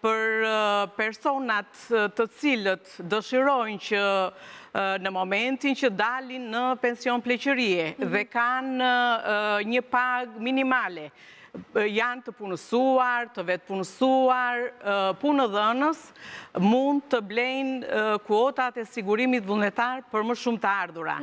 për personat të cilët dëshirojnë që në momentin që dalin në pension pleqërie dhe kanë një pagë minimale, janë të punësuar, të vetë punësuar, punëdhënës, mund të blejnë kuotat e sigurimit vullnetar për më shumë të ardhura.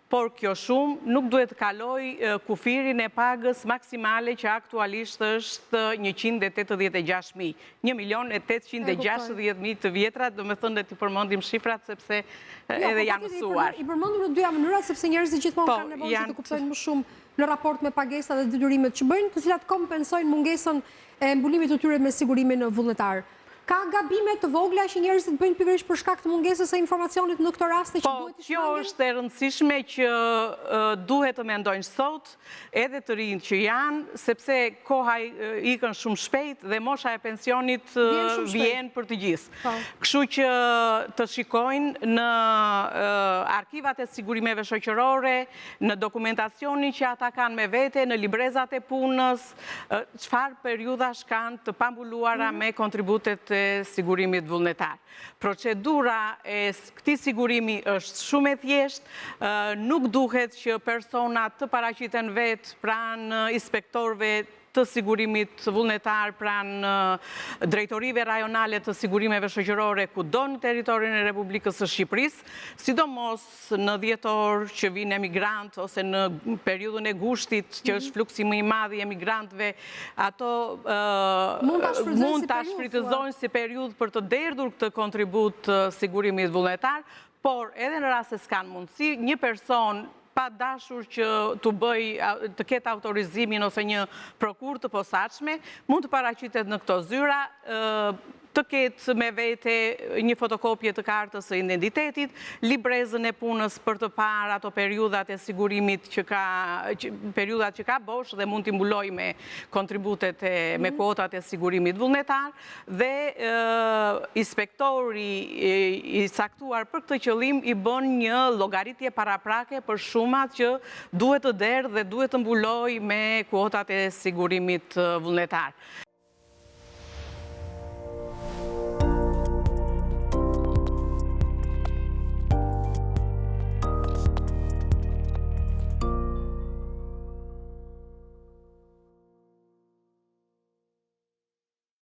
Por kjo shumë nuk duhet të kaloj kufirin e pagës maksimale që aktualisht është 186.000. 1.860.000 të vjetrat, do me thënë dhe të përmendim shifrat sepse edhe janë mësuar. I përmendur në dyja mënyrat sepse njerëzit gjithmonë kanë nevojë që të kuptojnë më shumë në raport me pagesat dhe detyrimet që bëjnë, të cilat kompensojnë mungesën e mbulimit të tyre me sigurimin vullnetar. Ka gabime të vogla që njerëzit bëjnë pikërisht për shkak të mungesës së informacionit në këtë rast që duhet të shmangen? Kjo është e rëndësishme që duhet të mendojnë sot edhe të rinjt që janë, sepse koha ikën shumë shpejt dhe mosha e pensionit vjen për të gjithë. Kështu që të shikojnë në arkivat e sigurimeve shoqërore, në dokumentacionin që ata kanë me vete, në librezat e punës, çfarë periudhash kanë të pambuluara me kontributet sigurimit vullnetar. Procedura e këtij sigurimi është shumë e thjeshtë, nuk duhet që personat të paraqiten vetë pranë inspektorëve të sigurimit vullnetar, pranë drejtorive rajonale të sigurimeve shoqërore kudo në territorin e Republikës së Shqipërisë, sidomos në dhjetor që vinë emigrant ose në periudhën e gushtit që është fluksi më i madh i emigrantëve, ato mund ta shfrytëzojnë si periudhë për të derdhur këtë kontribut sigurimit vullnetar, por edhe në rast se s'kan mundësi, një person pa dashur që të ketë autorizimin ose një prokurë të posaçme, mund të paraqitet në këto zyra, të ketë me vete një fotokopje të kartës së identitetit, librezën e punës për të parë ato periudhat e sigurimit periudhat që ka bosh dhe mund t'i mbuloj me kontributet me kuotat e sigurimit vullnetar, dhe inspektori i saktuar për këtë qëllim i bën një llogaritje paraprake për shumat që duhet të derdhë dhe duhet të mbuloj me kuotat e sigurimit vullnetar.